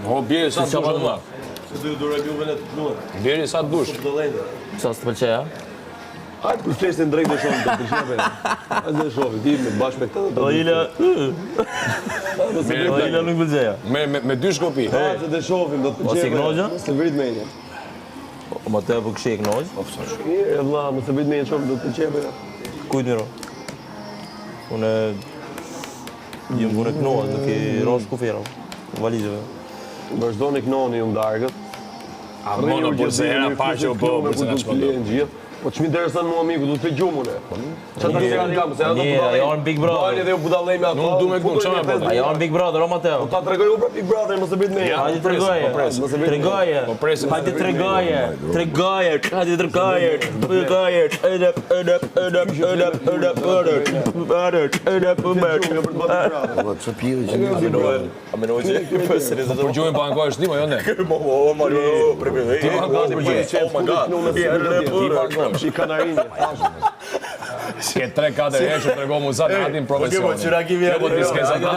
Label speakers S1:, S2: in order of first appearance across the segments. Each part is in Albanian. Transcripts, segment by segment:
S1: Ho, bjeri sa të dush ma.
S2: Se du revjuve në të plunë.
S1: Bjeri sa të dush.
S3: Sa s'të pëlqeja?
S2: Hajtë për flesin drejt në shumë të pëlqeve. Hajtë në shumë, ti me bashkë me këtë.
S3: Ila nuk pëlqeja.
S1: Me 2 shkopi.
S2: Hajtë të shofim, do të pëlqeve.
S3: Mos i knogja?
S2: Mos të vrit me një.
S3: O ma te për këshë i knojë?
S2: Mirë, e vla, mos të vrit me një shumë, do të pëlqeve.
S3: Kujtë miro? Unë jëmë vune knohet, nuk i rosh kufira, valizheve.
S2: Vazhdo në knoni ju ndargët.
S1: A mono, por se era parë që u po, për se nga shpëndon.
S2: Po që më interesën mua miku, du të të gjumë une. Që të të kam, se ato
S3: Ajo në Big Brother.
S2: Dojnë edhe u budallej me ato.
S1: Nuk du me kënë, që me bëta?
S3: Ajo në Big Brother, o Mateo.
S2: Ta të regoj u pra Big Brother, mos e bit me.
S3: Hajde tregoje, tregoje, hajde tregoje, tregoje, hajde tregoje, tregoje,
S1: Për gjuhin pa anko është ti, ma jo ne? Ti pa anko është për gjuhin?
S2: Shi kanarinje.
S1: Ke 3-4 herë që të rego mu sa në atin profesionin. Kjo po t'i s'ke sa të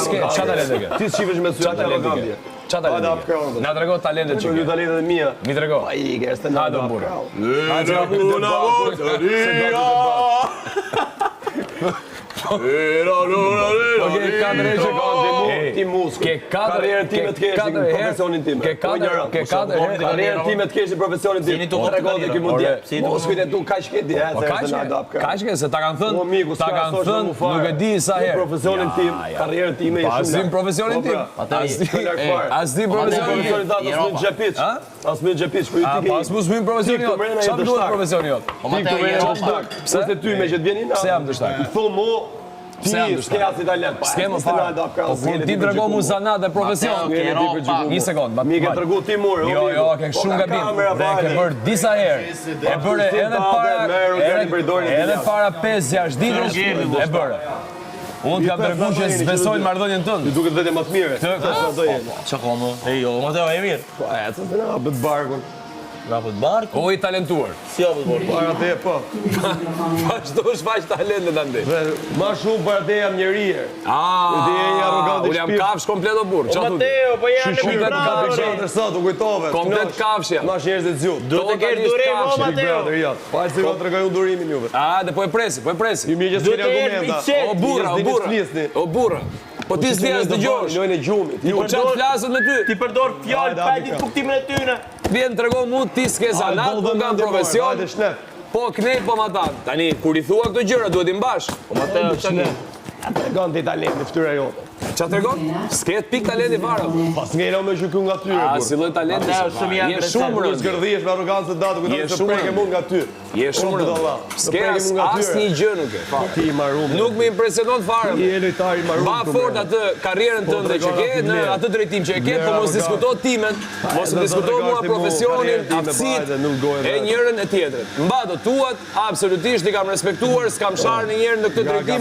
S1: Ske, qa talente ke?
S2: Ti s'qivesh me syrat e arrogantje.
S1: Qa talente ke? Na të rego talentet që
S2: Një
S1: ke.
S2: talentet e mija.
S1: Mi të rego.
S2: Pa i kërës të në
S1: Hajde më burë. Oke, 4 herë që ka
S2: ti musk.
S1: Ke 4
S2: Karrierën time të kesh në profesionin tim.
S1: Ke 4 herë.
S2: Karrierën time të kesh në profesionin tim.
S3: Sini tu
S2: Tregote ky mundje. Mos kujtë tu kaq ke di,
S1: Po kaq se ta kanë thënë, nuk e di sa herë.
S2: Profesionin tim, karrierën time është shumë.
S1: Asim profesionin tim. Asim profesionin tim.
S2: Asmë xhepit. Asmë xhepit, po i ti.
S1: Pas mos vim profesionin jot. Çfarë duhet profesioni jot?
S2: Pse se ty me që të vjeni na.
S1: Pse jam dështar?
S2: Thumë mu, ti s'ke as italian.
S1: S'ke më fare. Po kur ti tregon mu zanat dhe profesion. Një sekond,
S2: mi ke tregu ti mur.
S1: Jo, ke shumë gabim. Dhe ke bërë disa herë. E bëre edhe para 5-6 ditësh e bëre. Unë t'jam treguar që s'besojnë marrëdhënien tënde.
S2: Ti duket vetëm më të mirë.
S3: Qa ka më? E jo, Mateo e mirë.
S2: Po, e të të nga bët barkun.
S3: Rapët barku?
S1: O i talentuar.
S3: Si apët barku?
S2: Para te, po.
S1: Vazhdo shfaq talentet ande.
S2: Ma shumë para te jam njerije.
S1: Unë jam kafsh komplet o burë.
S3: Mateo, po janë në Big Brother.
S2: Sot, u kujtove.
S1: Komplet kafsh jam.
S2: Ma është njerëz e zjutë.
S3: Do të kesh durim, o Mateo.
S2: Pa e si va të regoj unë durimin juve.
S1: Dhe po e presi.
S2: Ju mirë që s'keni argumenta.
S1: O burra. Po ti s'di as dëgjosh.
S2: Lojnë e gjumit.
S1: Po çat flasët me ty?
S3: Ti përdor fjalë pa ditë kuptimin e tyre.
S1: Vjen trego mu ti s'ke zanat, unë kam profesion. Po knej po ma tan. Tani kur i thua këto gjëra duhet i mbash.
S3: Po Mateo, çani.
S2: Tregon ti talenti fytyra jote.
S1: Qa tregon? S'ket pik talenti fare.
S2: Pas ngejlo me që kënë nga tyre.
S1: Si lloj talenti. Je shumë
S2: rënd. Zgërdhijesh me arrogancë të datë, kujton se preke mund nga ty.
S1: Je shumë rënd. S'ke asnjë gjë nuk e.
S2: Ti i marrum.
S1: Nuk më impresionon fare.
S2: Je lojtar i marrum.
S1: Ba fort atë karrierën tënde që ke, në atë drejtim që e ke, po mos diskuto timen, mos diskuto mua profesionin, aftësitë e njërin e tjetrit. Mbato tuat, absolutisht i kam respektuar, s'kam sharë në njërin në këtë drejtim.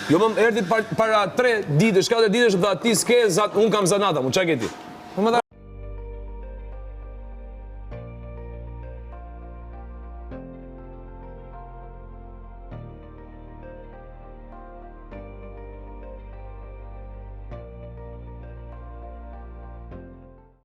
S1: Jo më erdhi para 3 ditësh, 4 ditësh, dhe ti s'ke, unë kam zanata, mu qa ke ti?